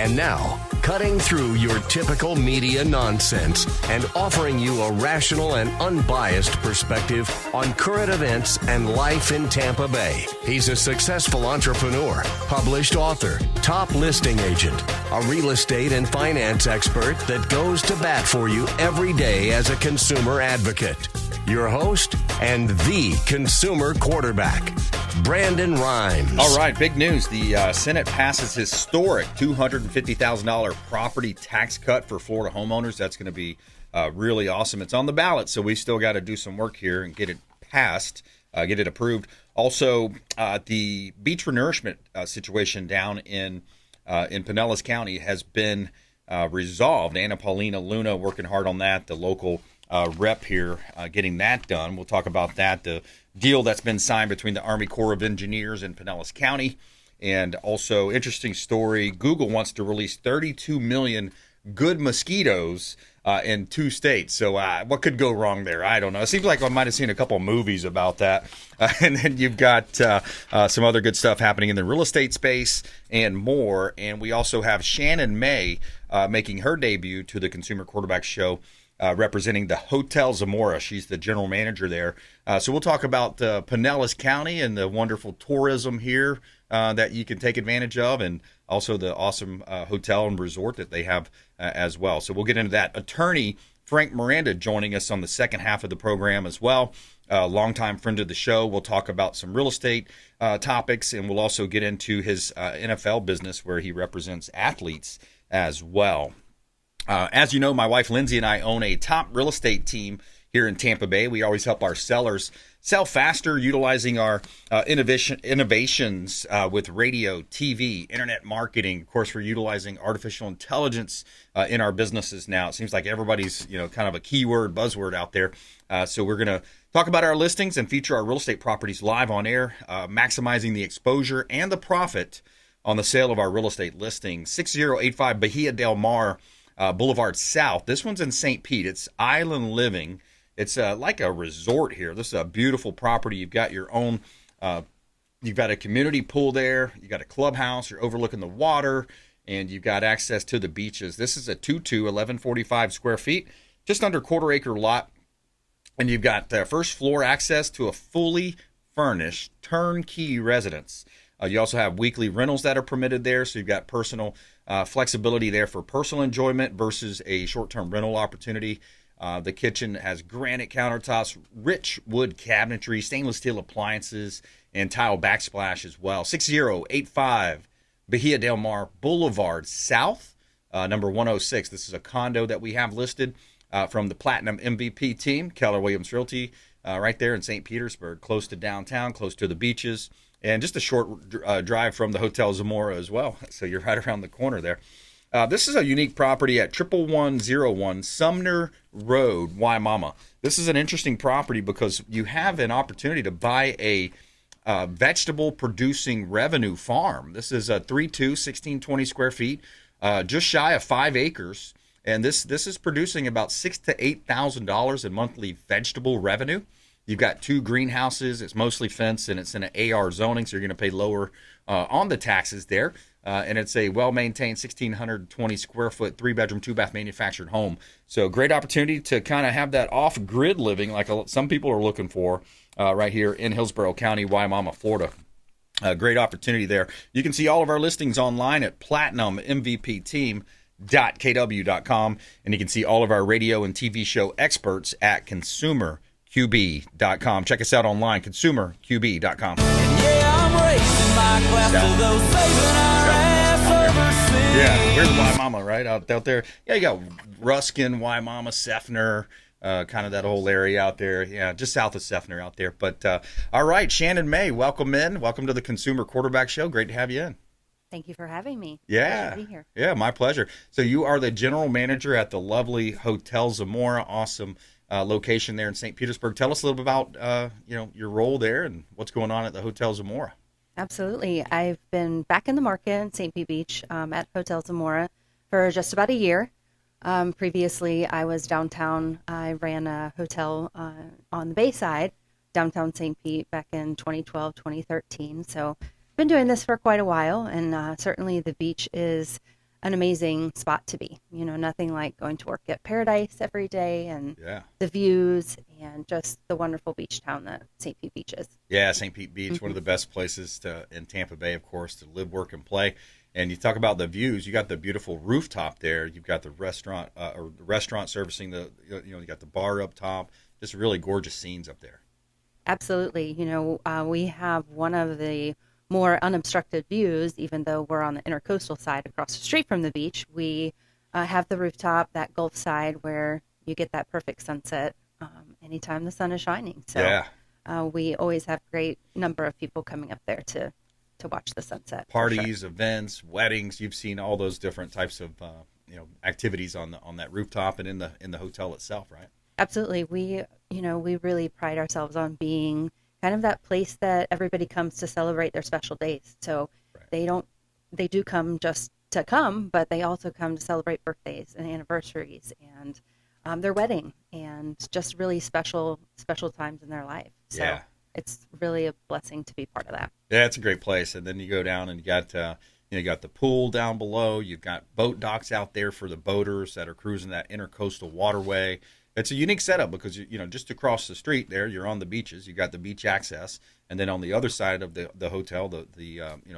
And now, cutting through your typical media nonsense and offering you a rational and unbiased perspective on current events and life in Tampa Bay. He's a successful entrepreneur, published author, top listing agent, a real estate and finance expert that goes to bat for you every day as a consumer advocate. Your host and the consumer quarterback, Brandon Rimes. All right, big news. The Senate passes historic $250,000 property tax cut for Florida homeowners. That's going to be really awesome. It's on the ballot, so we still got to do some work here and get it passed, get it approved. Also, the beach renourishment situation down in Pinellas County has been resolved. Anna Paulina Luna working hard on that, the local rep here getting that done. We'll talk about that, the deal that's been signed between the Army Corps of Engineers and Pinellas County. And also, interesting story, Google wants to release 32 million good mosquitos in 2 states. So what could go wrong there? I don't know. It seems like I might have seen a couple of movies about that. And then you've got some other good stuff happening in the real estate space and more. And we also have Shannon May making her debut to the Consumer Quarterback Show, representing the Hotel Zamora. She's the general manager there. So we'll talk about Pinellas County and the wonderful tourism here that you can take advantage of, and also the awesome hotel and resort that they have as well. So we'll get into that. Attorney Frank Miranda joining us on the second half of the program as well. Longtime friend of the show. We'll talk about some real estate topics, and we'll also get into his NFL business where he represents athletes as well. As you know, my wife Lindsay and I own a top real estate team here in Tampa Bay. We always help our sellers sell faster, utilizing our innovations with radio, TV, internet marketing. Of course, we're utilizing artificial intelligence in our businesses now. It seems like everybody's, kind of a keyword, buzzword out there. So we're going to talk about our listings and feature our real estate properties live on air, maximizing the exposure and the profit on the sale of our real estate listings. 6085 Bahia Del Mar Boulevard South. This one's in St. Pete. It's island living. It's like a resort here. This is a beautiful property. You've got your own, you've got a community pool there. You got a clubhouse. You're overlooking the water, and you've got access to the beaches. This is a 1145 square feet, just under quarter-acre lot, and you've got first floor access to a fully furnished turnkey residence. You also have weekly rentals that are permitted there, so you've got personal flexibility there for personal enjoyment versus a short-term rental opportunity. The kitchen has granite countertops, rich wood cabinetry, stainless steel appliances, and tile backsplash as well. 6085 Bahia Del Mar Boulevard South, number 106. This is a condo that we have listed from the Platinum MVP team, Keller Realty, right there in St. Petersburg, close to downtown, close to the beaches, and just a short drive from the Hotel Zamora as well. So you're right around the corner there. This is a unique property at 11101 Sumner Road, Waimama. This is an interesting property because you have an opportunity to buy a vegetable-producing revenue farm. This is a 1620 square feet, just shy of 5 acres. And this is producing about $6,000 to $8,000 in monthly vegetable revenue. You've got 2 greenhouses. It's mostly fenced, and it's in an AR zoning, so you're going to pay lower on the taxes there. And it's a well-maintained 1,620 square foot, 3-bedroom, 2-bath manufactured home. So great opportunity to kind of have that off-grid living like some people are looking for right here in Hillsborough County, Waimama, Florida. Great opportunity there. You can see all of our listings online at platinummvpteam.kw.com, and you can see all of our radio and TV show experts at consumerqb.com. Check us out online, consumerqb.com. Yeah, here's Waimama, right out there. Yeah, you got Ruskin, Waimama, Seffner, kind of that whole area out there. Yeah, just south of Seffner out there. But all right, Shannon May, welcome in. Welcome to the Consumer Quarterback Show. Great to have you in. Thank you for having me. Yeah, to be here. Yeah, my pleasure. So you are the general manager at the lovely Hotel Zamora, awesome location there in St. Petersburg. Tell us a little bit about your role there and what's going on at the Hotel Zamora. Absolutely. I've been back in the market in St. Pete Beach at Hotel Zamora for just about a year. Previously, I was downtown. I ran a hotel on the Bayside, downtown St. Pete, back in 2012, 2013. So I've been doing this for quite a while, and certainly the beach is an amazing spot to be. You know, nothing like going to work at Paradise every day, and the views and just the wonderful beach town that St. Pete Beach is. Yeah, St. Pete Beach, one of the best places in Tampa Bay, of course, to live, work, and play. And you talk about the views. You got the beautiful rooftop there. You've got the restaurant servicing you got the bar up top. Just really gorgeous scenes up there. Absolutely. You know, we have one of the more unobstructed views, even though we're on the intercoastal side across the street from the beach. We have the rooftop, that Gulf side, where you get that perfect sunset anytime the sun is shining. So we always have a great number of people coming up there to watch the sunset. Parties, events, weddings. You've seen all those different types of activities on that rooftop and in the hotel itself, right? Absolutely. We really pride ourselves on being kind of that place that everybody comes to celebrate their special days. So they do come just to come, but they also come to celebrate birthdays and anniversaries and their wedding and just really special times in their life. So it's really a blessing to be part of that. Yeah, it's a great place. And then you go down and you got the pool down below. You've got boat docks out there for the boaters that are cruising that intercoastal waterway. It's a unique setup because just across the street there, you're on the beaches. You got the beach access, and then on the other side of the hotel, the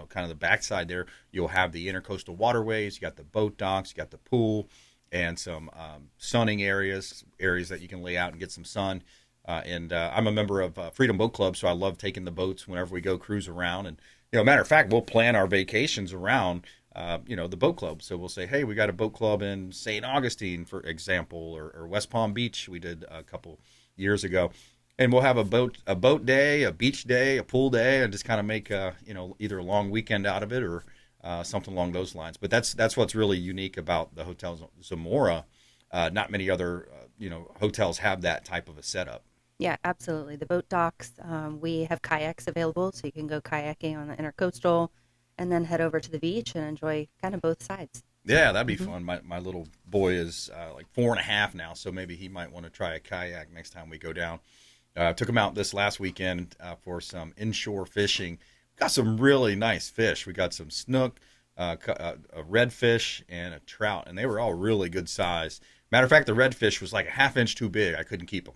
kind of the backside there, you'll have the intercoastal waterways. You got the boat docks, you got the pool, and some sunning areas that you can lay out and get some sun. And I'm a member of Freedom Boat Club, so I love taking the boats whenever we go cruise around. And matter of fact, we'll plan our vacations around the boat club. So we'll say, hey, we got a boat club in St. Augustine, for example, or West Palm Beach. We did a couple years ago, and we'll have a boat day, a beach day, a pool day, and just kind of make either a long weekend out of it or something along those lines. But that's what's really unique about the Hotel Zamora. Not many other hotels have that type of a setup. Yeah, absolutely. The boat docks, we have kayaks available, so you can go kayaking on the intercoastal and then head over to the beach and enjoy kind of both sides. Yeah, that'd be fun. My little boy is like 4.5 now, so maybe he might want to try a kayak next time we go down. Took him out this last weekend for some inshore fishing. Got some really nice fish. We got some snook, a redfish, and a trout, and they were all really good size. Matter of fact, the redfish was like a half-inch too big. I couldn't keep them.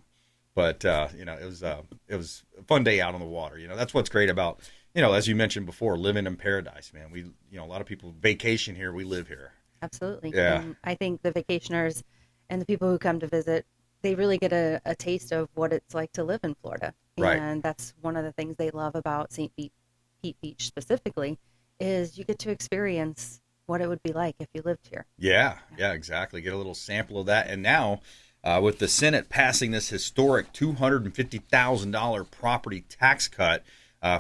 But, it was a fun day out on the water. That's what's great about, as you mentioned before, living in paradise, man. We, a lot of people vacation here. We live here. Absolutely. Yeah. And I think the vacationers and the people who come to visit, they really get a taste of what it's like to live in Florida. Right. And that's one of the things they love about St. Pete Beach specifically is you get to experience what it would be like if you lived here. Yeah, exactly. Get a little sample of that. And now, with the Senate passing this historic $250,000 property tax cut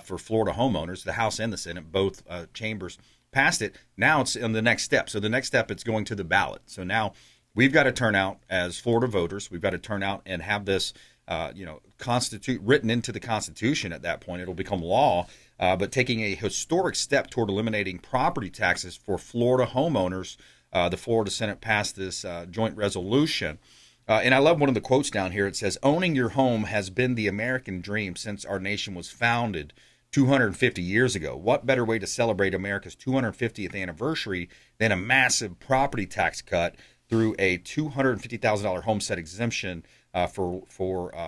for Florida homeowners, the House and the Senate, both chambers passed it. Now it's in the next step. So the next step, it's going to the ballot. So now we've got to turn out as Florida voters. We've got to turn out and have this, written into the Constitution. At that point, it'll become law. But taking a historic step toward eliminating property taxes for Florida homeowners, the Florida Senate passed this joint resolution. And I love one of the quotes down here. It says, "Owning your home has been the American dream since our nation was founded 250 years ago. What better way to celebrate America's 250th anniversary than a massive property tax cut through a $250,000 homestead exemption for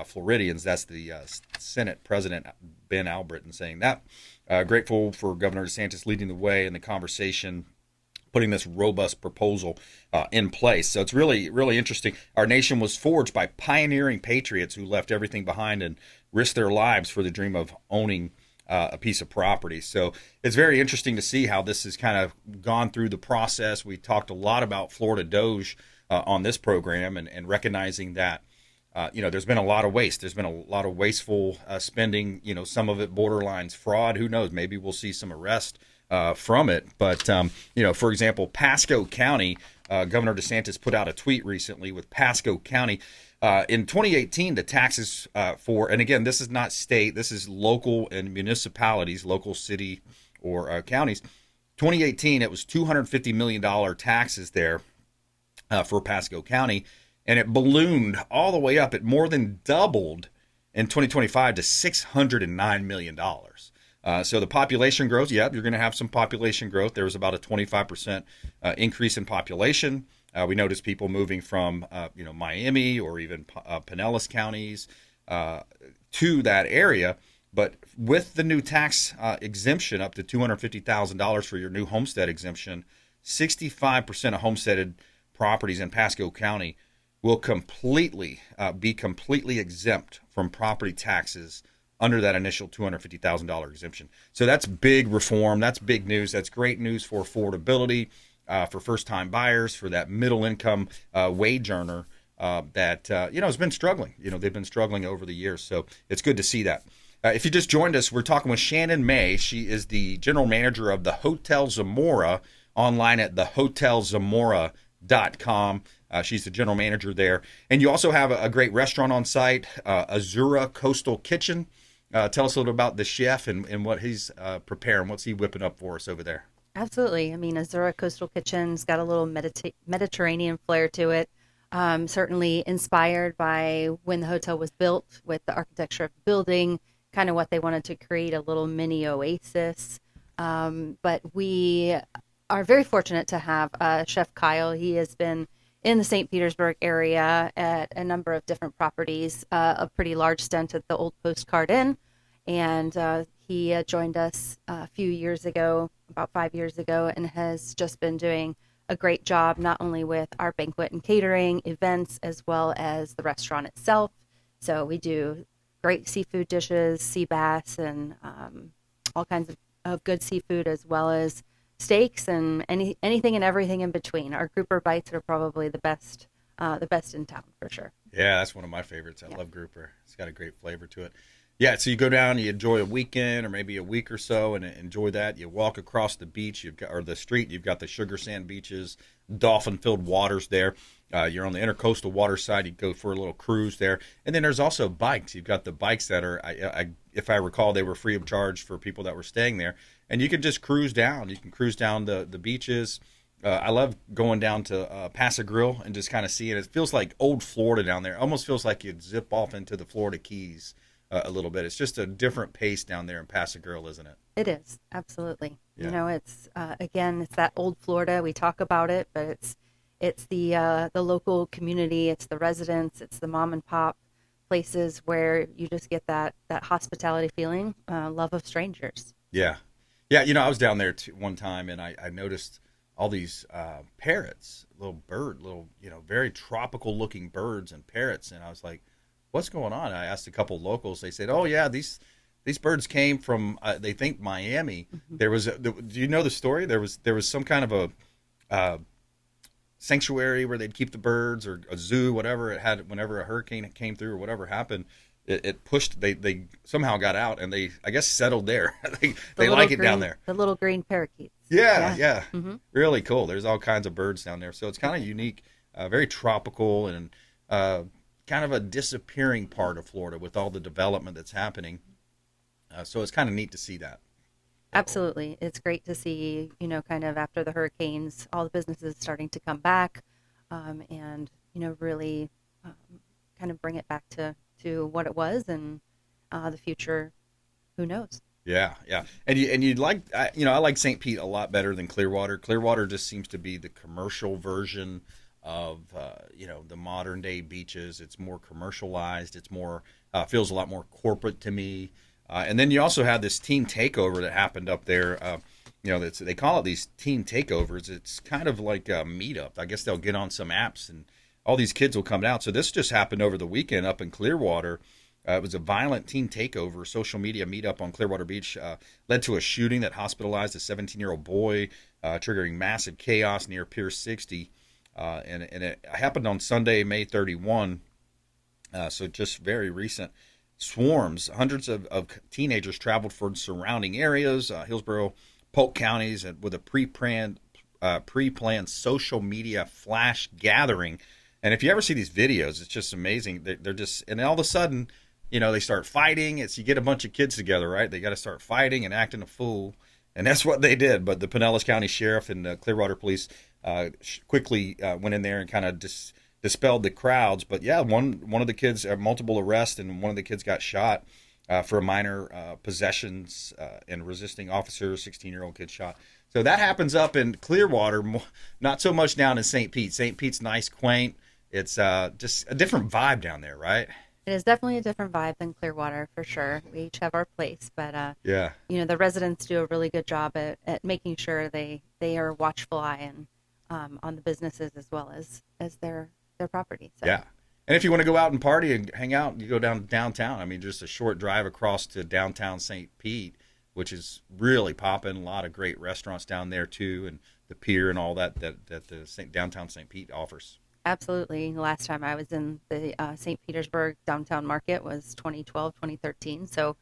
Floridians?" That's the Senate President Ben Albritton saying that. Grateful for Governor DeSantis leading the way in the conversation, putting this robust proposal in place. So it's really, really interesting. Our nation was forged by pioneering patriots who left everything behind and risked their lives for the dream of owning a piece of property. So it's very interesting to see how this has kind of gone through the process. We talked a lot about Florida Doge on this program and recognizing that there's been a lot of waste. There's been a lot of wasteful spending, some of it borderlines fraud. Who knows? Maybe we'll see some arrest from it. But, for example, Pasco County, Governor DeSantis put out a tweet recently with Pasco County. In 2018, the taxes and again, this is not state, this is local and municipalities, local city or counties. 2018, it was $250 million taxes there for Pasco County. And it ballooned all the way up. It more than doubled in 2025 to $609 million. So the population growth, you're going to have some population growth. There was about a 25% increase in population. We noticed people moving from, Miami or even Pinellas counties to that area. But with the new tax exemption up to $250,000 for your new homestead exemption, 65% of homesteaded properties in Pasco County will be completely exempt from property taxes under that initial $250,000 exemption. So that's big reform. That's big news. That's great news for affordability, for first-time buyers, for that middle-income wage earner that has been struggling. They've been struggling over the years. So it's good to see that. If you just joined us, we're talking with Shannon May. She is the general manager of the Hotel Zamora, online at thehotelzamora.com. She's the general manager there. And you also have a great restaurant on site, Azura Coastal Kitchen. Tell us a little about the chef and what he's preparing. What's he whipping up for us over there? Absolutely. I mean, Azura Coastal Kitchen's got a little Mediterranean flair to it. Certainly inspired by when the hotel was built, with the architecture of the building, kind of what they wanted to create, a little mini oasis. But we are very fortunate to have Chef Kyle. He has been in the St. Petersburg area at a number of different properties, a pretty large stint at the Old Postcard Inn. And he joined us a few years ago, about 5 years ago, and has just been doing a great job, not only with our banquet and catering events, as well as the restaurant itself. So we do great seafood dishes, sea bass, and all kinds of good seafood, as well as steaks and anything and everything in between. Our grouper bites are probably the best in town for sure. Yeah, that's one of my favorites. I love grouper. It's got a great flavor to it. Yeah, so you go down, you enjoy a weekend or maybe a week or so and enjoy that. You walk across the beach, or the street, you've got the sugar sand beaches, dolphin-filled waters there. You're on the intercoastal water side, you go for a little cruise there. And then there's also bikes. You've got the bikes that are, if I recall, they were free of charge for people that were staying there. And you can just cruise down. You can cruise down the beaches. I love going down to Paso Grill and just kind of seeing it. It feels like old Florida down there. It almost feels like you'd zip off into the Florida Keys a little bit. It's just a different pace down there in Paso Grill, isn't it? It is, absolutely. Yeah. It's again, it's that old Florida. We talk about it, but it's the local community, it's the residents, it's the mom and pop places where you just get that hospitality feeling, love of strangers. Yeah. I was down there one time, and I noticed all these parrots, little very tropical looking birds and parrots, and I was like, what's going on? I asked a couple locals. They said, oh yeah, these birds came from they think Miami. Mm-hmm. Do you know the story? There was some kind of a sanctuary where they'd keep the birds, or a zoo, whatever it had. Whenever a hurricane came through or whatever happened, it pushed. They somehow got out, and they, I guess, settled there. they like it down there. The little green parakeets. Yeah. Mm-hmm. Really cool. There's all kinds of birds down there, so it's kind of unique, very tropical, and kind of a disappearing part of Florida with all the development that's happening. So it's kind of neat to see that. Absolutely. It's great to see, kind of after the hurricanes, all the businesses starting to come back, and, really kind of bring it back to what it was, and the future, who knows? Yeah. And you'd like, I like St. Pete a lot better than Clearwater. Clearwater just seems to be the commercial version of the modern day beaches. It's more commercialized. It's more feels a lot more corporate to me. And then you also have this teen takeover that happened up there. They call it these teen takeovers. It's kind of like a meetup. I guess they'll get on some apps and all these kids will come out. So this just happened over the weekend up in Clearwater. It was a violent teen takeover, social media meetup on Clearwater Beach, led to a shooting that hospitalized a 17-year-old boy, triggering massive chaos near Pier 60. And it happened on Sunday, May 31, so just very recent. Hundreds of teenagers traveled from surrounding areas, Hillsborough, Polk counties, with a pre-planned social media flash gathering. And if you ever see these videos, it's just amazing. They're just, and all of a sudden, they start fighting. You get a bunch of kids together, right? They got to start fighting and acting a fool. And that's what they did. But the Pinellas County Sheriff and the Clearwater Police quickly went in there and kind of dispelled the crowds. But yeah, one of the kids, multiple arrests, and one of the kids got shot. for a minor possessions and resisting officer, 16-year-old kid shot. So that happens up in Clearwater, not so much down in St. Pete. St. Pete's nice, quaint. It's just a different vibe down there, right? It is definitely a different vibe than Clearwater, for sure. We each have our place, but yeah, the residents do a really good job at making sure they are a watchful eye and on the businesses as well as their property. So. Yeah. And if you want to go out and party and hang out, you go down downtown. I mean, just a short drive across to downtown St. Pete, which is really popping. A lot of great restaurants down there too, and the pier and all that the downtown St. Pete offers. Absolutely. The last time I was in the St. Petersburg downtown market was 2012, 2013. So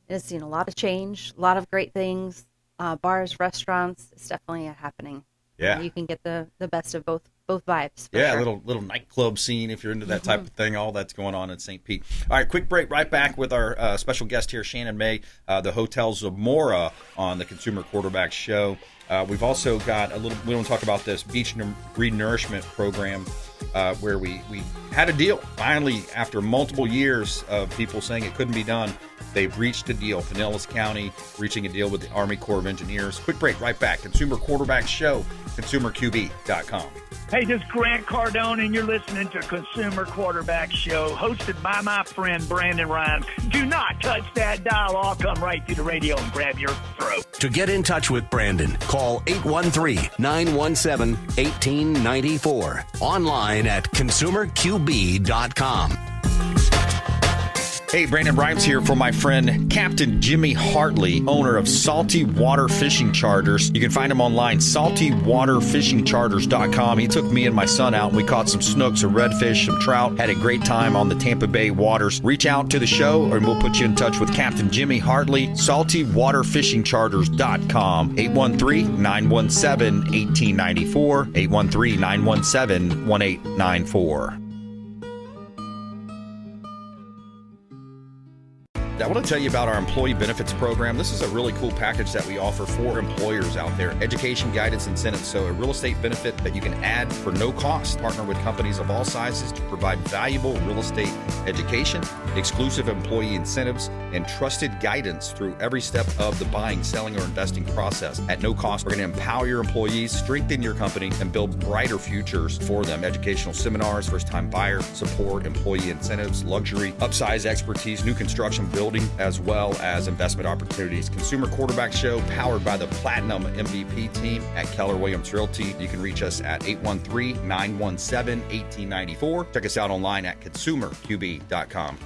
it's seen a lot of change, a lot of great things, bars, restaurants. It's definitely happening. Yeah. You can get the best of both vibes. Yeah, sure. a little nightclub scene if you're into that type of thing, all that's going on in St. Pete. All right, quick break, right back with our special guest here, Shannon May, the Hotel Zamora on the Consumer Quarterback Show. We've also got we want to talk about this beach renourishment program where we had a deal. Finally, after multiple years of people saying it couldn't be done, they've reached a deal. Pinellas County reaching a deal with the Army Corps of Engineers. Quick break, right back. Consumer Quarterback Show, consumerqb.com. Hey, this is Grant Cardone, and you're listening to Consumer Quarterback Show, hosted by my friend Brandon Rimes. Do not touch that dial. I'll come right through the radio and grab your throat. To get in touch with Brandon, call 813-917-1894. Online at consumerqb.com. Hey, Brandon Rimes here for my friend Captain Jimmy Hartley, owner of Salty Water Fishing Charters. You can find him online, saltywaterfishingcharters.com. He took me and my son out and we caught some snooks, some redfish, some trout. Had a great time on the Tampa Bay waters. Reach out to the show and we'll put you in touch with Captain Jimmy Hartley, saltywaterfishingcharters.com. 813-917-1894, 813-917-1894. I want to tell you about our employee benefits program. This is a really cool package that we offer for employers out there. Education, guidance, incentives. So a real estate benefit that you can add for no cost. Partner with companies of all sizes to provide valuable real estate education, exclusive employee incentives, and trusted guidance through every step of the buying, selling, or investing process. At no cost, we're going to empower your employees, strengthen your company, and build brighter futures for them. Educational seminars, first-time buyer support, employee incentives, luxury, upsize expertise, new construction, building, as well as investment opportunities. Consumer Quarterback Show, powered by the Platinum MVP team at Keller Williams Realty. You can reach us at 813-917-1894. Check us out online at consumerqb.com.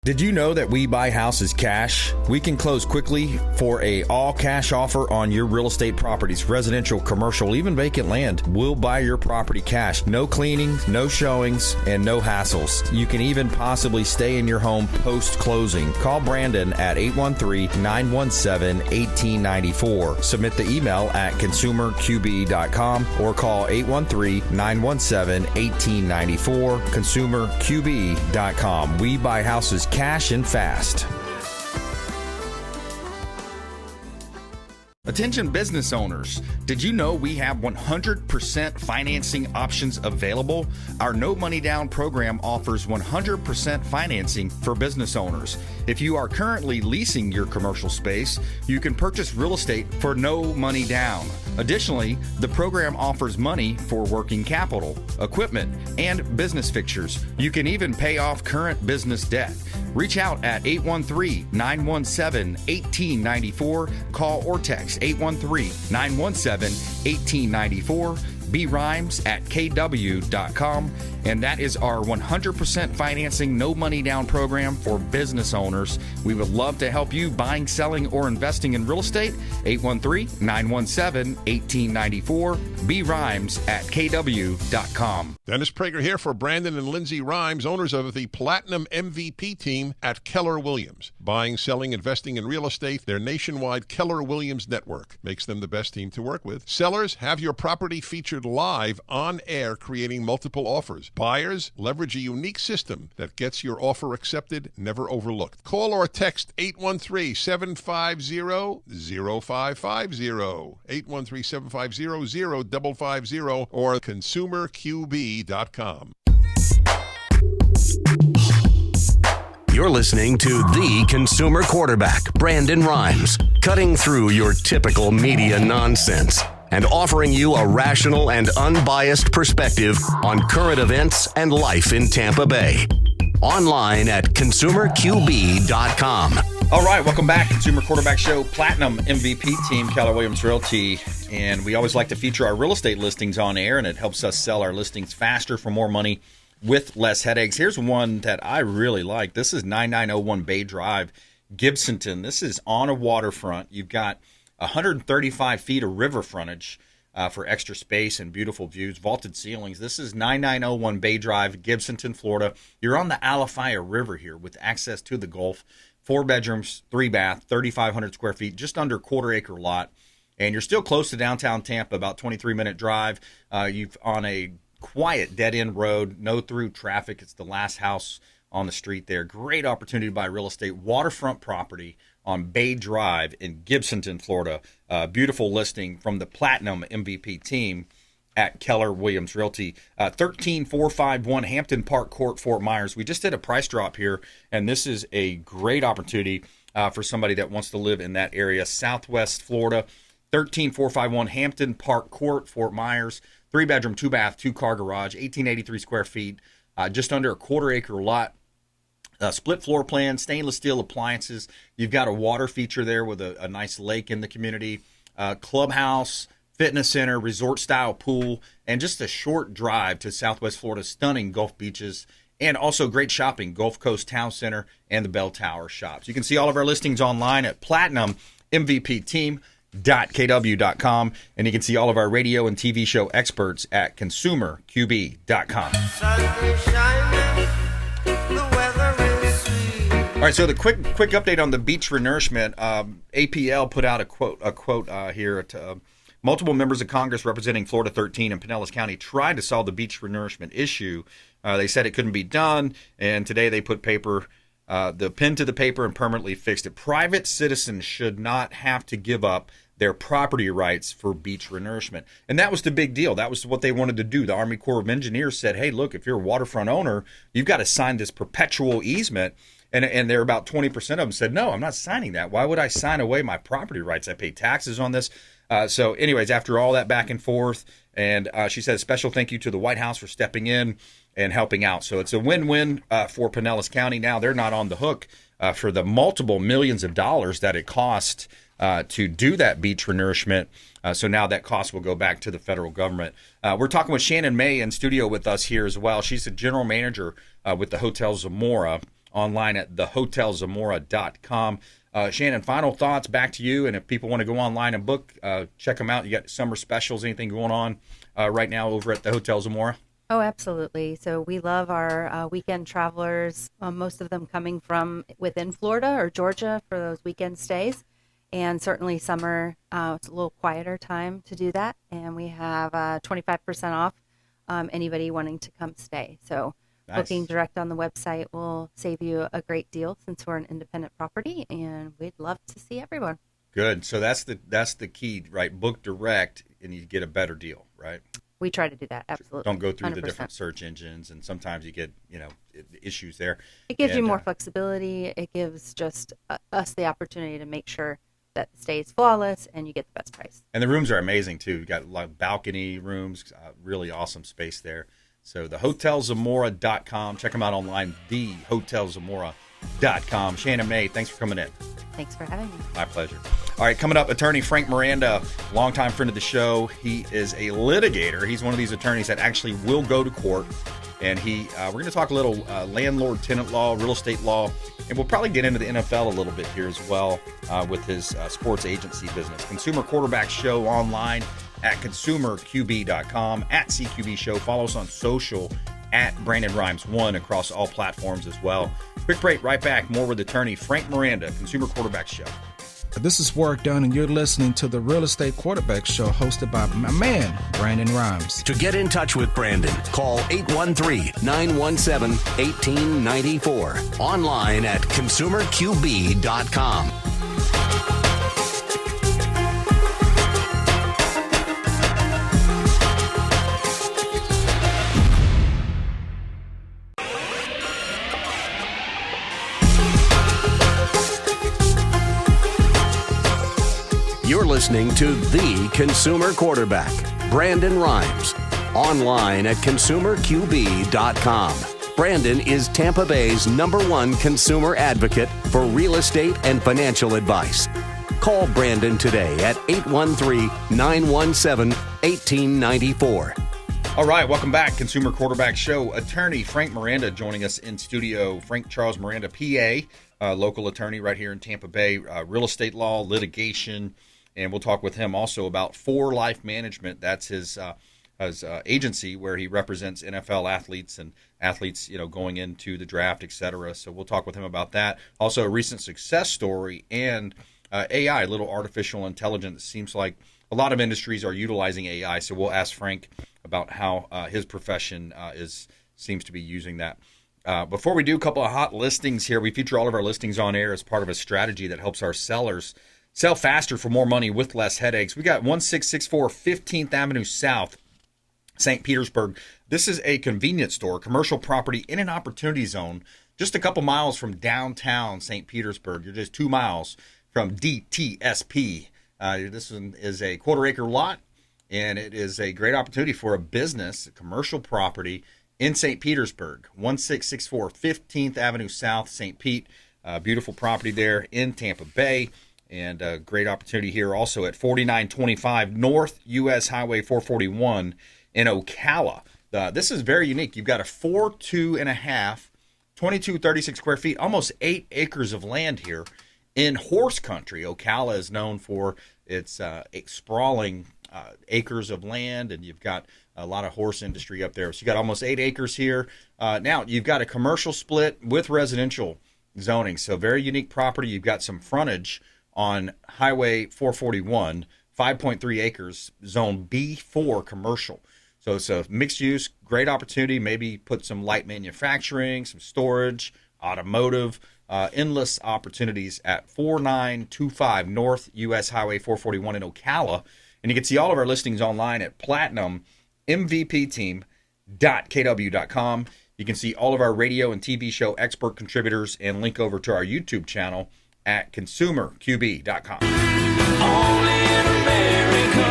Did you know that we buy houses cash? We can close quickly for a all-cash offer on your real estate properties, residential, commercial, even vacant land. We'll buy your property cash. No cleaning, no showings, and no hassles. You can even possibly stay in your home post-closing. Call Brandon at 813-917-1894. Submit the email at consumerqb.com or call 813-917-1894, consumerqb.com. We buy houses cash and fast. Attention business owners, did you know we have 100% financing options available? Our no money down program offers 100% financing for business owners. If you are currently leasing your commercial space, you can purchase real estate for no money down. Additionally, the program offers money for working capital, equipment, and business fixtures. You can even pay off current business debt. Reach out at 813-917-1894. Call or text 813-917-1894. BRimes at kw.com. And that is our 100% financing, no money down program for business owners. We would love to help you buying, selling, or investing in real estate. 813-917-1894. BRimes at kw.com. Dennis Prager here for Brandon and Lindsay Rimes, owners of the Platinum MVP team at Keller Williams. Buying, selling, investing in real estate, their nationwide Keller Williams network makes them the best team to work with. Sellers, have your property featured live on air, creating multiple offers. Buyers, leverage a unique system that gets your offer accepted, never overlooked. Call or text 813-750-0550, 813-750-0550, or consumerqb.com. You're listening to the consumer quarterback, Brandon Rimes, cutting through your typical media nonsense and offering you a rational and unbiased perspective on current events and life in Tampa Bay. Online at consumerqb.com. All right, welcome back. Consumer Quarterback Show, Platinum MVP team, Keller Williams Realty. And we always like to feature our real estate listings on air, and it helps us sell our listings faster for more money with less headaches. Here's one that I really like. This is 9901 Bay Drive, Gibsonton. This is on a waterfront. You've got 135 feet of river frontage for extra space and beautiful views, vaulted ceilings. This is 9901 Bay Drive, Gibsonton, Florida. You're on the Alafaya River here with access to the Gulf. 4 bedrooms, 3 bath, 3,500 square feet, just under quarter-acre lot. And you're still close to downtown Tampa, about 23-minute drive. You've on a quiet dead-end road, no through traffic. It's the last house on the street there. Great opportunity to buy real estate, waterfront property on Bay Drive in Gibsonton, Florida. Beautiful listing from the Platinum MVP team at Keller Williams Realty. 13451 Hampton Park Court, Fort Myers. We just did a price drop here, and this is a great opportunity for somebody that wants to live in that area. Southwest Florida, 13451 Hampton Park Court, Fort Myers. 3-bedroom, 2-bath, 2-car garage, 1,883 square feet, just under a quarter-acre lot. Split floor plan, stainless steel appliances. You've got a water feature there with a nice lake in the community. Clubhouse, fitness center, resort-style pool, and just a short drive to Southwest Florida's stunning Gulf beaches, and also great shopping, Gulf Coast Town Center and the Bell Tower shops. You can see all of our listings online at platinummvpteam.kw.com, and you can see all of our radio and TV show experts at consumerqb.com. All right, so the quick update on the beach renourishment. APL put out a quote here. Multiple members of Congress representing Florida 13 and Pinellas County tried to solve the beach renourishment issue. They said it couldn't be done, and today they put the pen to the paper and permanently fixed it. Private citizens should not have to give up their property rights for beach renourishment. And that was the big deal. That was what they wanted to do. The Army Corps of Engineers said, hey, look, if you're a waterfront owner, you've got to sign this perpetual easement. And there about 20% of them said, no, I'm not signing that. Why would I sign away my property rights? I pay taxes on this. So anyways, after all that back and forth, and she said, special thank you to the White House for stepping in and helping out. So it's a win-win for Pinellas County. Now they're not on the hook for the multiple millions of dollars that it cost to do that beach renourishment. So now that cost will go back to the federal government. We're talking with Shannon May in studio with us here as well. She's the general manager with the Hotel Zamora, online at thehotelzamora.com. Shannon, final thoughts, back to you. And if people want to go online and book, check them out. You got summer specials, anything going on right now over at the Hotel Zamora? Oh, absolutely. So we love our weekend travelers, most of them coming from within Florida or Georgia for those weekend stays. And certainly summer, it's a little quieter time to do that. And we have 25% off anybody wanting to come stay. So nice. Booking direct on the website will save you a great deal since we're an independent property, and we'd love to see everyone. Good. So that's the key, right? Book direct, and you get a better deal, right? We try to do that, absolutely. Don't go through 100%. The different search engines, and sometimes you get, issues there. It gives you more flexibility. It gives just us the opportunity to make sure that the stay is flawless and you get the best price. And the rooms are amazing, too. You've got a lot of balcony rooms, really awesome space there. So thehotelzamora.com. Check them out online, thehotelzamora.com. Shannon May, thanks for coming in. Thanks for having me. My pleasure. All right, coming up, attorney Frank Miranda, longtime friend of the show. He is a litigator. He's one of these attorneys that actually will go to court. And we're going to talk a little landlord-tenant law, real estate law, and we'll probably get into the NFL a little bit here as well with his sports agency business. Consumer Quarterback Show online at consumerqb.com, at CQB Show. Follow us on social at Brandon Rimes 1 across all platforms as well. Quick break, right back. More with attorney Frank Miranda, Consumer Quarterback Show. This is Work Done, and you're listening to the Real Estate Quarterback Show hosted by my man, Brandon Rimes. To get in touch with Brandon, call 813-917-1894. Online at consumerqb.com. You're listening to the consumer quarterback, Brandon Rimes. Online at consumerqb.com. Brandon is Tampa Bay's #1 consumer advocate for real estate and financial advice. Call Brandon today at 813-917-1894. All right, welcome back. Consumer Quarterback Show. Attorney Frank Miranda joining us in studio. Frank Charles Miranda, PA, local attorney right here in Tampa Bay, real estate law, litigation, and we'll talk with him also about For Life Management. That's his agency where he represents NFL athletes and athletes, going into the draft, etc. So we'll talk with him about that. Also, a recent success story and AI, little artificial intelligence. It seems like a lot of industries are utilizing AI. So we'll ask Frank about how his profession seems to be using that. Before we do, a couple of hot listings here. We feature all of our listings on air as part of a strategy that helps our sellers sell faster for more money with less headaches. We got 1664 15th Avenue South, St. Petersburg. This is a convenience store, commercial property in an opportunity zone, just a couple miles from downtown St. Petersburg. You're just 2 miles from DTSP. This one is a quarter-acre lot, and it is a great opportunity for a business, a commercial property in St. Petersburg. 1664 15th Avenue South, St. Pete. Beautiful property there in Tampa Bay. And a great opportunity here also at 4925 North US Highway 441 in Ocala. This is very unique. You've got a 4.2.5, 2236 square feet, almost 8 acres of land here in horse country. Ocala is known for its sprawling acres of land, and you've got a lot of horse industry up there. So you got almost 8 acres here. Now you've got a commercial split with residential zoning. So very unique property. You've got some frontage on Highway 441, 5.3 acres, zone B4 commercial. So it's a mixed use, great opportunity. Maybe put some light manufacturing, some storage, automotive, endless opportunities at 4925 North US Highway 441 in Ocala. And you can see all of our listings online at platinummvpteam.kw.com. You can see all of our radio and TV show expert contributors and link over to our YouTube channel at consumerqb.com. Only in America,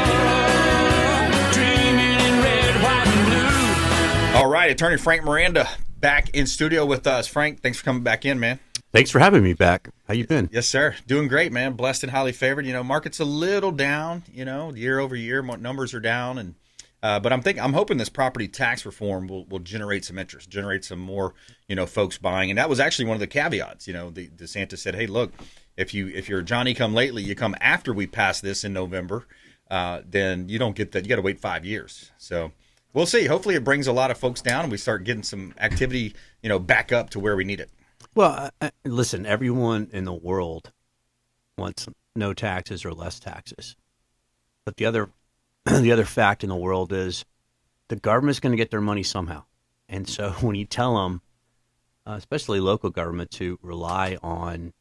dreaming in red, white, and blue. All right, attorney Frank Miranda back in studio with us. Frank, thanks for coming back in, man. Thanks for having me back. How you been? Yes, sir. Doing great, man. Blessed and highly favored. Market's a little down, year over year, numbers are down, and but I'm hoping this property tax reform will generate some interest, generate some more, folks buying. And that was actually one of the caveats. DeSantis said, hey, look, if you're Johnny come lately, you come after we pass this in November, then you don't get that. You got to wait 5 years. So we'll see. Hopefully it brings a lot of folks down and we start getting some activity, back up to where we need it. Well, listen, everyone in the world wants no taxes or less taxes. But the other fact in the world is the government's going to get their money somehow. And so when you tell them, especially local government, to rely on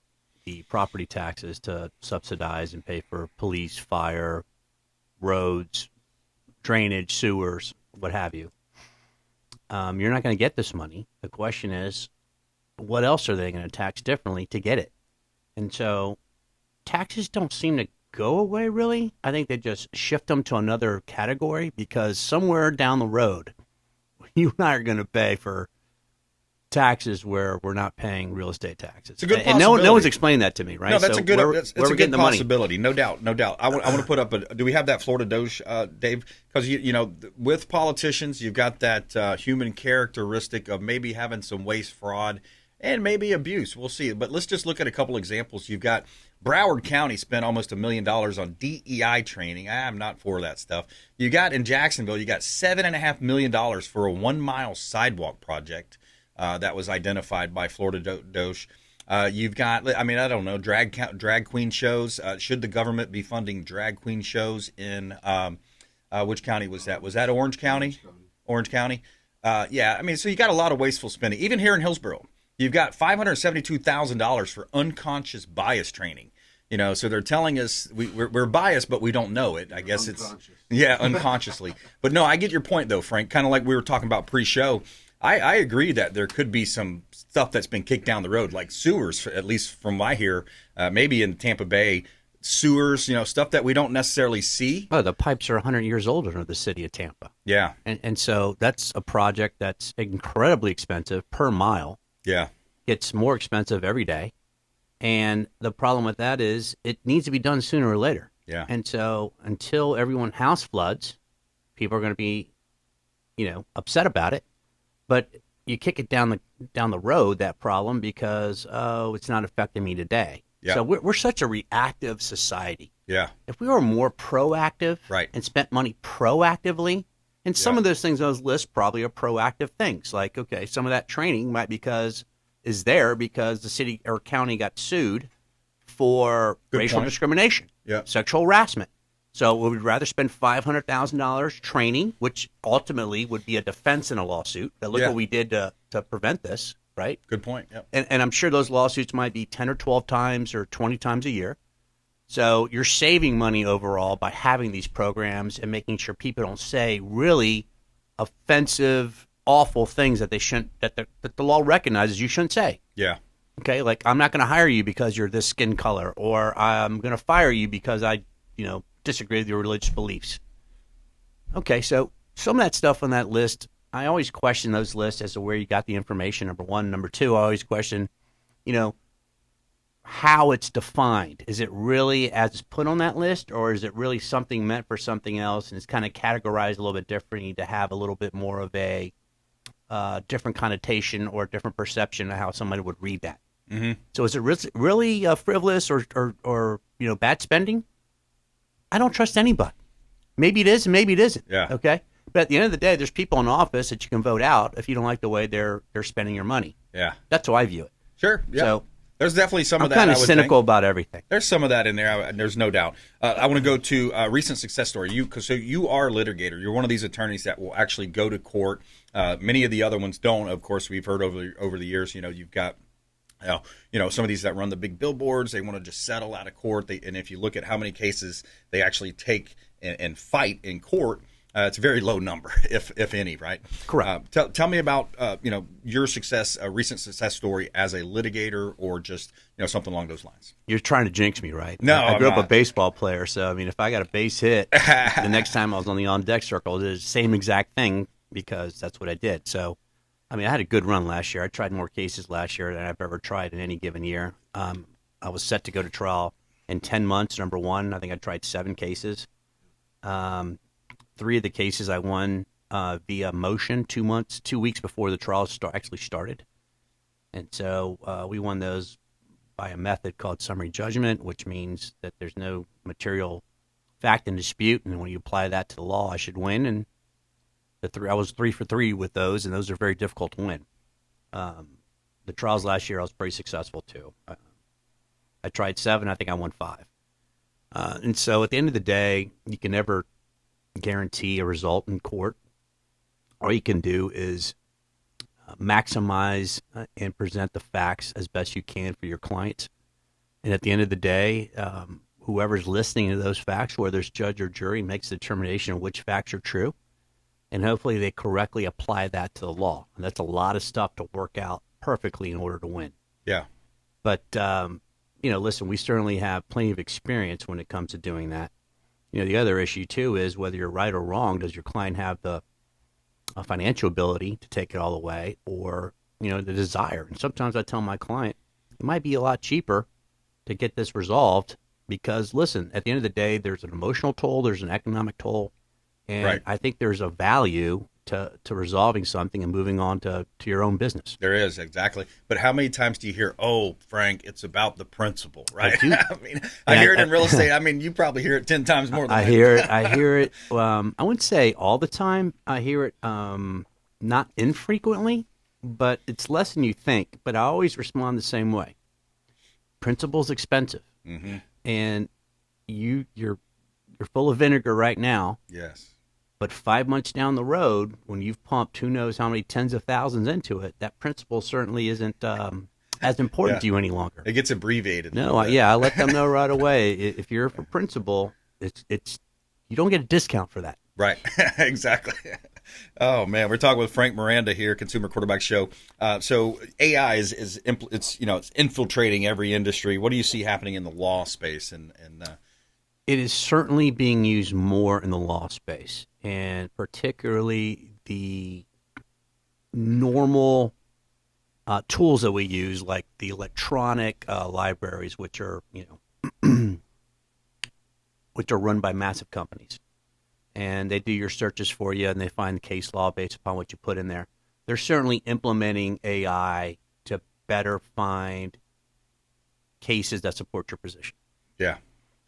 the property taxes to subsidize and pay for police, fire, roads, drainage, sewers, what have you, you're not going to get this money. The question is, what else are they going to tax differently to get it? And so taxes don't seem to go away, really. I think they just shift them to another category because somewhere down the road, you and I are going to pay for taxes where we're not paying real estate taxes. It's a good and no one's explained that to me, right? No, that's so a good, it's a good possibility. Money? No doubt. I want to put up do we have that Florida Doge, Dave? Because, with politicians, you've got that human characteristic of maybe having some waste, fraud, and maybe abuse. We'll see. But let's just look at a couple examples. You've got Broward County spent almost $1 million on DEI training. I'm not for that stuff. You got in Jacksonville, you got $7.5 million for a 1-mile sidewalk project that was identified by Florida Doge. You've got, I don't know, drag queen shows. Should the government be funding drag queen shows in which county was that? Was that Orange County? Orange County. Yeah, so you got a lot of wasteful spending. Even here in Hillsborough, you've got $572,000 for unconscious bias training. So they're telling us we're biased, but we don't know it. I guess unconsciously. But no, I get your point though, Frank. Kind of like we were talking about pre-show. I agree that there could be some stuff that's been kicked down the road, like sewers, at least from what I hear. Maybe in Tampa Bay, sewers, stuff that we don't necessarily see. Oh, the pipes are 100 years older than the city of Tampa. Yeah. And so that's a project that's incredibly expensive per mile. Yeah. It's more expensive every day. And the problem with that is it needs to be done sooner or later. Yeah. And so until everyone house floods, people are going to be, upset about it. But you kick it down the road, that problem, because, it's not affecting me today. Yeah. So we're such a reactive society. Yeah. If we were more proactive Right. and spent money proactively, and some of those things on those lists probably are proactive things. Like, okay, some of that training might is there because the city or county got sued for Good racial point. discrimination, sexual harassment. So we would rather spend $500,000 training, which ultimately would be a defense in a lawsuit. That look what we did to prevent this, right? Good point. Yep. And I'm sure those lawsuits might be 10 or 12 times or 20 times a year. So you're saving money overall by having these programs and making sure people don't say really offensive, awful things that they shouldn't, that the law recognizes you shouldn't say. Yeah. Okay, like I'm not going to hire you because you're this skin color, or I'm going to fire you because I, disagree with your religious beliefs. Okay, so some of that stuff on that list, I always question those lists as to where you got the information, number one. Number two, I always question, how it's defined. Is it really as it's put on that list, or is it really something meant for something else and it's kind of categorized a little bit differently to have a little bit more of a different connotation or different perception of how somebody would read that? Mm-hmm. So is it really frivolous or bad spending? I don't trust anybody. Maybe it is and maybe it isn't. Yeah. Okay? But at the end of the day, there's people in office that you can vote out if you don't like the way they're spending your money. Yeah. That's how I view it. Sure. Yeah. So there's definitely some of that. I'm kind of cynical about everything. There's some of that in there. There's no doubt. I want to go to a recent success story. So you are a litigator. You're one of these attorneys that will actually go to court. Many of the other ones don't. Of course, we've heard over the years. You've got some of these that run the big billboards. They want to just settle out of court. And if you look at how many cases they actually take and fight in court, it's a very low number, if any, right? Correct. Tell me about your success, a recent success story as a litigator, or just something along those lines. You're trying to jinx me, right? No, I grew I'm up a not. baseball player, so I mean, if I got a base hit, the next time I was on the on-deck circle, it was the same exact thing because that's what I did. So, I mean, I had a good run last year. I tried more cases last year than I've ever tried in any given year. I was set to go to trial in 10 months, number one. I think I tried 7 cases. 3 of the cases I won via motion 2 weeks before the trial actually started. And so we won those by a method called summary judgment, which means that there's no material fact in dispute. And when you apply that to the law, I should win. And I was 3 for 3 with those, and those are very difficult to win. The trials last year, I was pretty successful too. I tried 7. I think I won 5. And so at the end of the day, you can never guarantee a result in court. All you can do is maximize and present the facts as best you can for your clients. And at the end of the day, whoever's listening to those facts, whether it's judge or jury, makes the determination of which facts are true. And hopefully they correctly apply that to the law. And that's a lot of stuff to work out perfectly in order to win. Yeah. But, listen, we certainly have plenty of experience when it comes to doing that. The other issue, too, is whether you're right or wrong, does your client have the financial ability to take it all the way or, the desire? And sometimes I tell my client, it might be a lot cheaper to get this resolved because, listen, at the end of the day, there's an emotional toll, there's an economic toll, and Right. I think there's a value to resolving something and moving on to your own business. There is, exactly. But how many times do you hear, "Oh, Frank, it's about the principle," right? I do. I hear it in real estate. I mean, you probably hear it 10 times more than I that. hear it. I hear it. I wouldn't say all the time. I hear it not infrequently, but it's less than you think. But I always respond the same way. Principle's expensive, and you're full of vinegar right now. Yes. But 5 months down the road, when you've pumped who knows how many tens of thousands into it, that principle certainly isn't as important to you any longer. It gets abbreviated. No, I let them know right away. If you're for principle, it's you don't get a discount for that. Right. Exactly. Oh man, we're talking with Frank Miranda here, Consumer Quarterback Show. So AI is it's infiltrating every industry. What do you see happening in the law space? And It is certainly being used more in the law space, and particularly the normal tools that we use, like the electronic libraries, which are which are run by massive companies. And they do your searches for you, and they find the case law based upon what you put in there. They're certainly implementing AI to better find cases that support your position. yeah,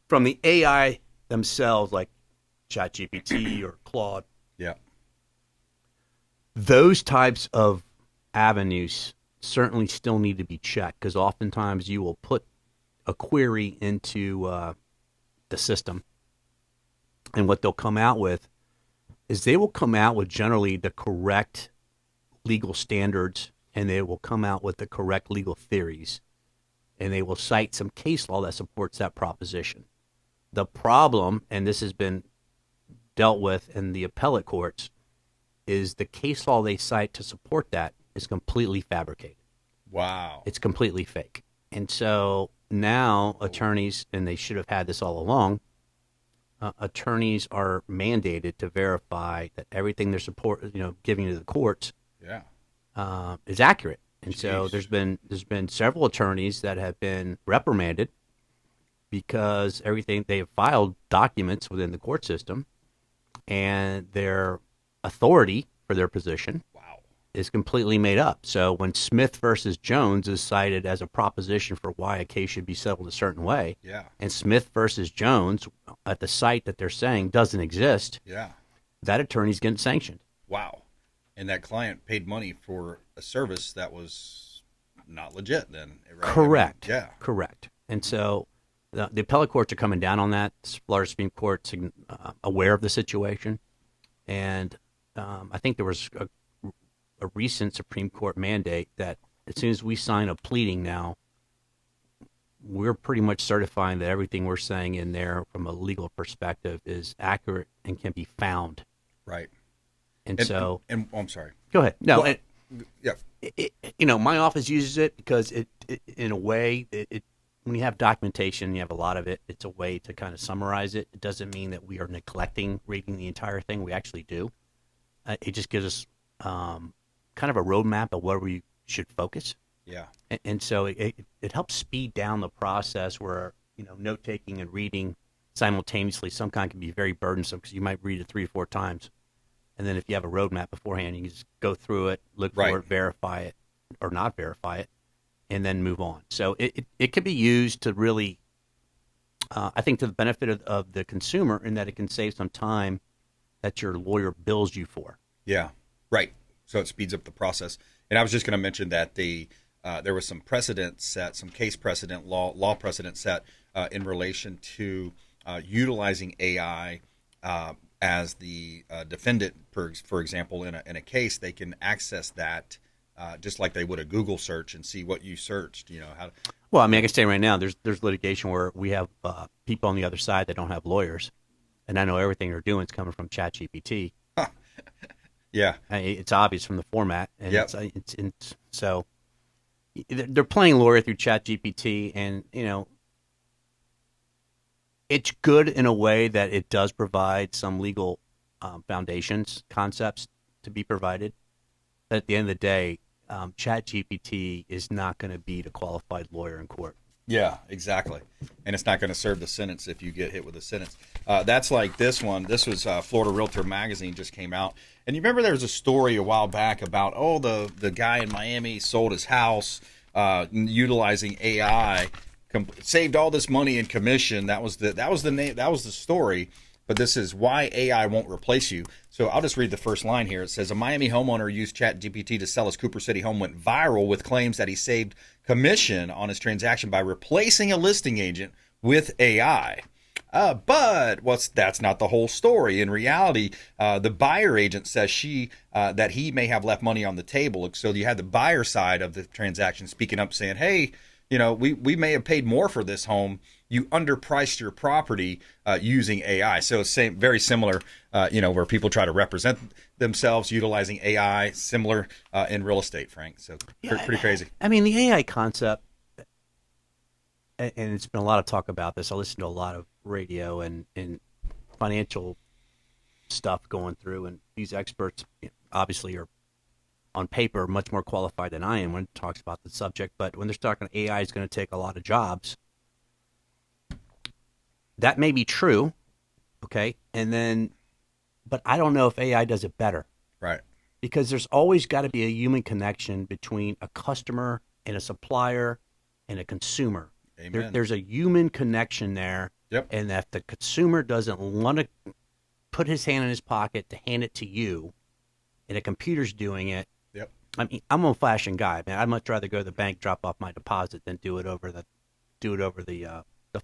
From the AI themselves, like ChatGPT or Claude, yeah, those types of avenues certainly still need to be checked, because oftentimes you will put a query into the system, and what they'll come out with is they will come out with generally the correct legal standards, and they will come out with the correct legal theories, and they will cite some case law that supports that proposition. The problem, and this has been dealt with in the appellate courts, is the case law they cite to support that is completely fabricated. wow, It's completely fake. And so now attorneys, and they should have had this all along, attorneys are mandated to verify that everything they're giving to the courts yeah, is accurate. And so Jeez. there's been several attorneys that have been reprimanded because everything they have filed documents within the court system, and their authority for their position wow, is completely made up. So when Smith versus Jones is cited as a proposition for why a case should be settled a certain way, yeah, and Smith versus Jones at the site that they're saying doesn't exist, yeah, that attorney's getting sanctioned. wow. And that client paid money for a service that was not legit then, right? Correct. I mean, yeah. Correct. And so the appellate courts are coming down on that. The Florida Supreme Court's aware of the situation. And I think there was a recent Supreme Court mandate that as soon as we sign a pleading now, we're pretty much certifying that everything we're saying in there from a legal perspective is accurate and can be found. Right. And so, I'm sorry. go ahead. No, Well, yeah, my office uses it because it in a way, when you have documentation, you have a lot of it. It's a way to kind of summarize it. It doesn't mean that we are neglecting reading the entire thing. We actually do. It just gives us kind of a roadmap of where we should focus. yeah, And so it helps speed down the process where, note taking and reading simultaneously sometimes can be very burdensome because you might read it 3 or 4 times. And then if you have a roadmap beforehand, you can just go through it, look Right. for it, verify it, or not verify it, and then move on. So it can be used to really, I think, to the benefit of the consumer, in that it can save some time that your lawyer bills you for. yeah, right. So it speeds up the process. And I was just going to mention that there was some precedent set, some case precedent, law precedent set in relation to utilizing AI as the defendant, for example, in a case. They can access that just like they would a Google search and see what you searched. Well, I mean, I can say right now, there's litigation where we have people on the other side that don't have lawyers, and I know everything they're doing is coming from ChatGPT. Yeah, It's obvious from the format, and Yep. so they're playing lawyer through ChatGPT, and it's good in a way that it does provide some legal foundations, concepts to be provided. But at the end of the day, ChatGPT is not going to beat a qualified lawyer in court. yeah, exactly. And it's not going to serve the sentence if you get hit with a sentence. That's like this one. This was Florida Realtor Magazine just came out. And you remember there was a story a while back about, the guy in Miami sold his house utilizing AI, saved all this money in commission. That was the story. But this is why AI won't replace you. So I'll just read the first line here. It says, a Miami homeowner used ChatGPT to sell his Cooper City home went viral with claims that he saved commission on his transaction by replacing a listing agent with AI. But that's not the whole story. In reality, the buyer agent says that he may have left money on the table. So you had the buyer side of the transaction speaking up saying, hey, we may have paid more for this home. You underpriced your property using AI. So it's very similar, where people try to represent themselves utilizing AI, similar in real estate, Frank. So pretty crazy. I mean, the AI concept, and it's been a lot of talk about this. I listen to a lot of radio and financial stuff going through, and these experts obviously are on paper much more qualified than I am when it talks about the subject. But when they're talking AI is going to take a lot of jobs, that may be true, okay? But I don't know if AI does it better. Right. Because there's always got to be a human connection between a customer and a supplier and a consumer. Amen. There's a human connection there. Yep. And if the consumer doesn't want to put his hand in his pocket to hand it to you, and a computer's doing it, yep. I mean, I'm an old-fashioned guy, man. I'd much rather go to the bank, drop off my deposit, than do it over the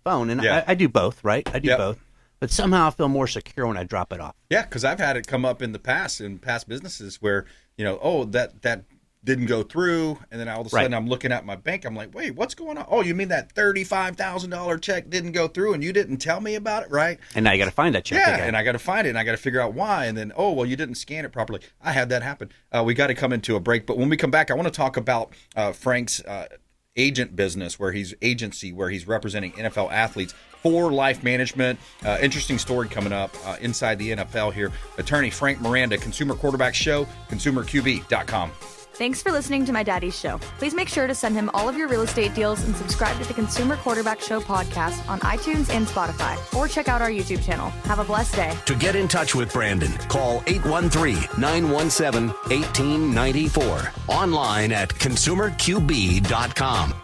phone. And yeah. I do both, right? I do yep. both. But somehow I feel more secure when I drop it off. Yeah, because I've had it come up in past businesses where, that didn't go through, and then all of a sudden I'm looking at my bank. I'm like, wait, what's going on? Oh, you mean that $35,000 check didn't go through, and you didn't tell me about it, right? And now you got to find that check. Yeah, again. And I got to find it, and I got to figure out why. And then, you didn't scan it properly. I had that happen. We got to come into a break, but when we come back, I want to talk about Frank's agent business, where he's representing NFL athletes for life management. Interesting story coming up inside the NFL here. Attorney Frank Miranda, Consumer Quarterback Show, consumerqb.com. Thanks for listening to my daddy's show. Please make sure to send him all of your real estate deals and subscribe to the Consumer Quarterback Show podcast on iTunes and Spotify, or check out our YouTube channel. Have a blessed day. To get in touch with Brandon, call 813-917-1894. Online at consumerqb.com.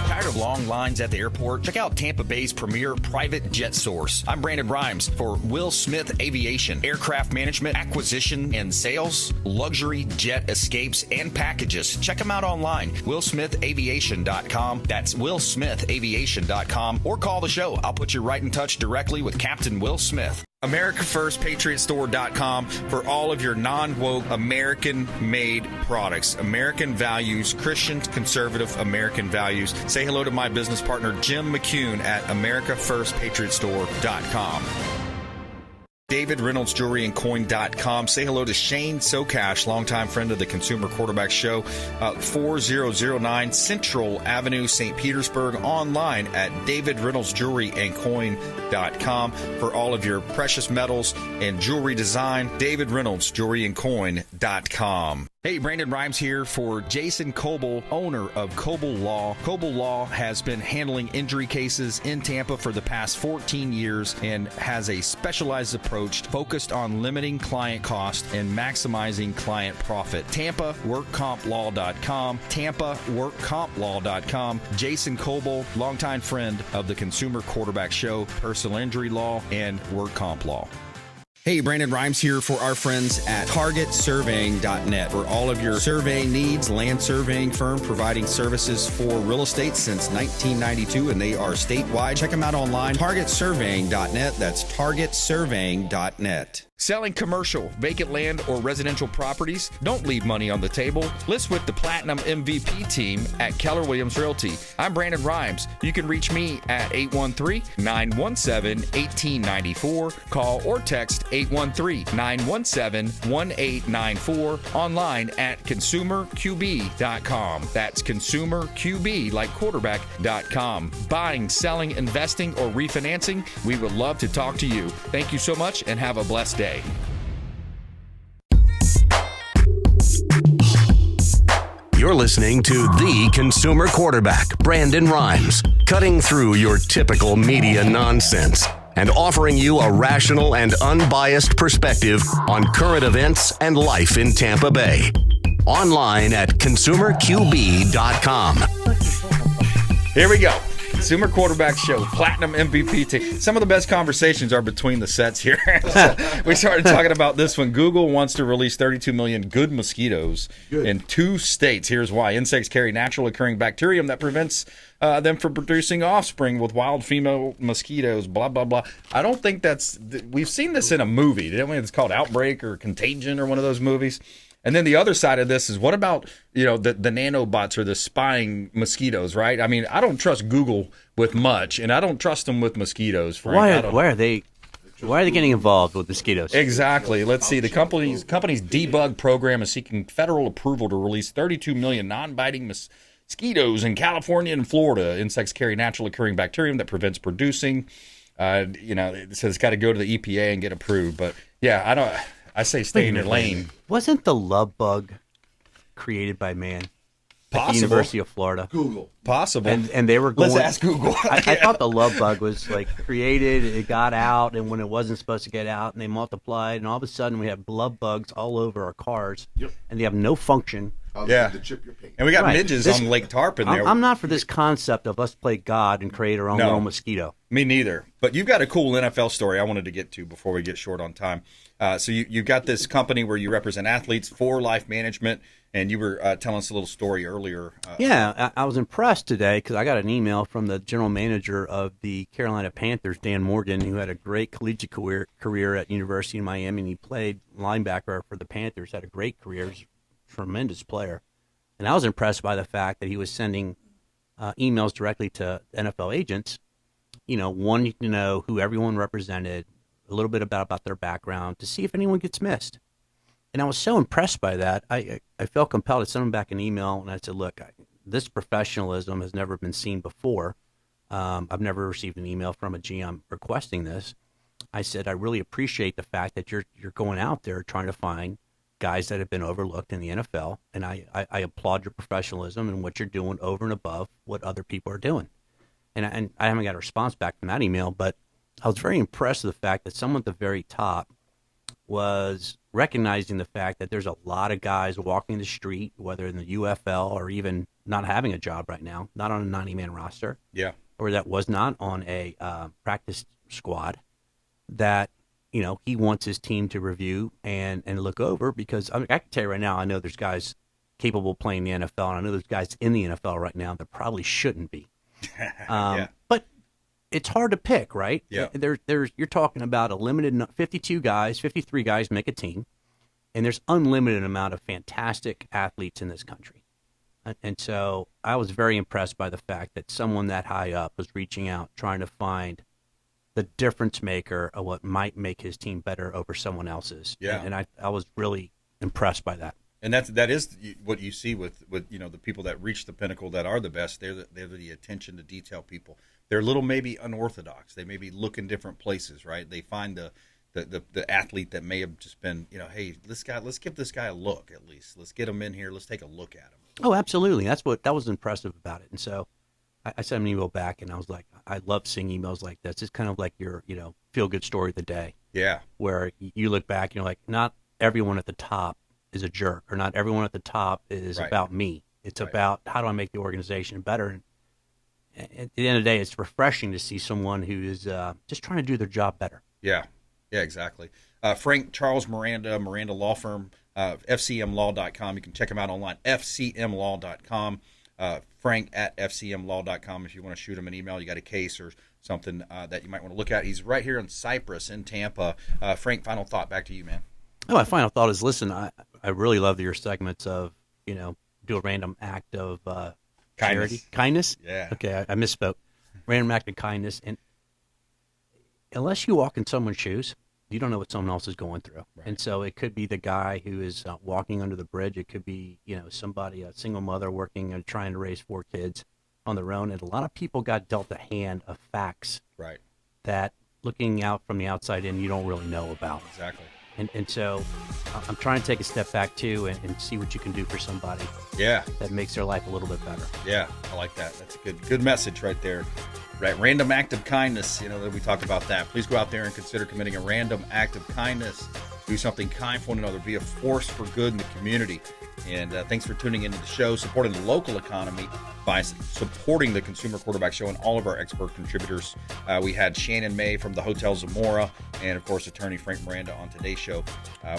Tired of long lines at the airport? Check out Tampa Bay's premier private jet source. I'm Brandon Rimes for Will Smith Aviation. Aircraft management, acquisition, and sales, luxury jet escapes, and packages. Check them out online. WillSmithAviation.com. That's WillSmithAviation.com. Or call the show. I'll put you right in touch directly with Captain Will Smith. AmericaFirstPatriotStore.com for all of your non-woke, American-made products. American values, Christian, conservative American values. Say hello to my business partner, Jim McCune at AmericaFirstPatriotStore.com. David Reynolds Jewelry and Coin.com. Say hello to Shane Socash, longtime friend of the Consumer Quarterback Show, 4009 Central Avenue, St. Petersburg. Online at David Reynolds Jewelry and Coin.com for all of your precious metals and jewelry design. David Reynolds Jewelry and Coin.com. Hey, Brandon Rimes here for Jason Coble, owner of Coble Law. Coble Law has been handling injury cases in Tampa for the past 14 years and has a specialized approach focused on limiting client cost and maximizing client profit. TampaWorkCompLaw.com, TampaWorkCompLaw.com. Jason Coble, longtime friend of the Consumer Quarterback Show, personal injury law, and work comp law. Hey, Brandon Rimes here for our friends at TargetSurveying.net. For all of your surveying needs, land surveying firm providing services for real estate since 1992, and they are statewide. Check them out online, TargetSurveying.net. That's TargetSurveying.net. Selling commercial, vacant land, or residential properties? Don't leave money on the table. List with the Platinum MVP team at Keller Williams Realty. I'm Brandon Rimes. You can reach me at 813-917-1894. Call or text 813-917-1894. Online at consumerqb.com. That's consumerqb, like quarterback.com. Buying, selling, investing, or refinancing? We would love to talk to you. Thank you so much and have a blessed day. You're listening to the Consumer Quarterback, Brandon Rimes, cutting through your typical media nonsense and offering you a rational and unbiased perspective on current events and life in Tampa Bay. Online at consumerqb.com. Here we go. Consumer Quarterback Show, Platinum MVP team. Some of the best conversations are between the sets here. So we started talking about this one. Google wants to release 32 million good mosquitoes in 2 states. Here's why. Insects carry natural occurring bacterium that prevents them from producing offspring with wild female mosquitoes, blah, blah, blah. I don't think we've seen this in a movie. Didn't we? It's called Outbreak or Contagion or one of those movies. And then the other side of this is, what about, the nanobots or the spying mosquitoes, right? I mean, I don't trust Google with much, and I don't trust them with mosquitoes, Frank. Why are they getting involved with mosquitoes? Exactly. Let's see. The company's debug program is seeking federal approval to release 32 million non-biting mosquitoes in California and Florida. Insects carry naturally occurring bacterium that prevents producing. It says it's got to go to the EPA and get approved. But yeah, I say stay in your lane. Wasn't the love bug created by man? Possible. At the University of Florida. Google. Possible. And they were going. Let's ask Google. I thought the love bug was created, it got out, and when it wasn't supposed to get out, and they multiplied, and all of a sudden we have love bugs all over our cars, and they have no function. To chip your paint. And we got midges on Lake Tarpon there. I'm not for this concept of us play God and create our own little mosquito. Me neither. But you've got a cool NFL story I wanted to get to before we get short on time. So you've got this company where you represent athletes for Life Management, and you were telling us a little story earlier. I was impressed today because I got an email from the general manager of the Carolina Panthers, Dan Morgan, who had a great collegiate career at University of Miami, and he played linebacker for the Panthers, had a great career, was a tremendous player. And I was impressed by the fact that he was sending emails directly to NFL agents, wanting to know who everyone represented, a little bit about their background, to see if anyone gets missed. And I was so impressed by that, I felt compelled to send him back an email, and I said, look, this professionalism has never been seen before. I've never received an email from a GM requesting this. I said, I really appreciate the fact that you're going out there trying to find guys that have been overlooked in the NFL, and I applaud your professionalism and what you're doing over and above what other people are doing. And I haven't got a response back from that email, but I was very impressed with the fact that someone at the very top was recognizing the fact that there's a lot of guys walking the street, whether in the UFL or even not having a job right now, not on a 90-man roster, or that was not on a practice squad, that he wants his team to review and look over, because I can tell you right now, I know there's guys capable of playing the NFL, and I know there's guys in the NFL right now that probably shouldn't be. But it's hard to pick, right? Yeah. You're talking about a limited 52 guys, 53 guys make a team, and there's unlimited amount of fantastic athletes in this country. And so I was very impressed by the fact that someone that high up was reaching out, trying to find the difference maker of what might make his team better over someone else's. Yeah. And I was really impressed by that. And that is what you see with the people that reach the pinnacle that are the best. They're the attention to detail people. They're a little maybe unorthodox. They maybe look in different places, right? They find the athlete that may have just been, hey, let's give this guy a look at least. Let's get him in here. Let's take a look at him. Oh, absolutely. That was impressive about it. And so I sent him an email back, and I was like, I love seeing emails like this. It's kind of like your, feel-good story of the day. Yeah. Where you look back and you're like, not everyone at the top is a jerk, or not everyone at the top is about me. It's about how do I make the organization better. And at the end of the day, it's refreshing to see someone who is just trying to do their job better. Yeah. Yeah, exactly. Frank Charles Miranda Law Firm, fcmlaw.com. You can check him out online, fcmlaw.com. Frank at fcmlaw.com. If you want to shoot him an email, you got a case or something that you might want to look at. He's right here in Cypress in Tampa. Frank, final thought. Back to you, man. Oh, my final thought is, listen, I really love your segments of, do a random act of charity. Kindness? Yeah. Okay, I misspoke. Random act of kindness. And unless you walk in someone's shoes, you don't know what someone else is going through. Right. And so it could be the guy who is walking under the bridge. It could be, somebody, a single mother working and trying to raise 4 kids on their own. And a lot of people got dealt a hand of facts that looking out from the outside in, you don't really know about. Exactly. And so I'm trying to take a step back, too, and see what you can do for somebody. Yeah. That makes their life a little bit better. Yeah, I like that. That's a good message right there. Right, random act of kindness, that we talked about that. Please go out there and consider committing a random act of kindness. Do something kind for one another. Be a force for good in the community. And thanks for tuning into the show, supporting the local economy by supporting the Consumer Quarterback Show and all of our expert contributors. We had Shannon May from the Hotel Zamora and, of course, attorney Frank Miranda on today's show.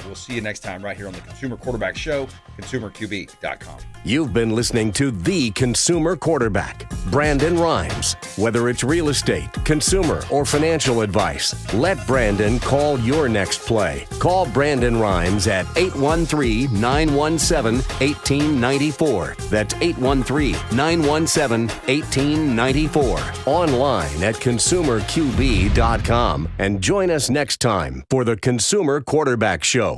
We'll see you next time right here on the Consumer Quarterback Show, consumerqb.com. You've been listening to The Consumer Quarterback, Brandon Rimes. Whether it's real estate, consumer, or financial advice, let Brandon call your next play. Call Brandon Rimes at 813-917-1894. That's 813-917-1894. Online at consumerqb.com. And join us next time for the Consumer Quarterback Show.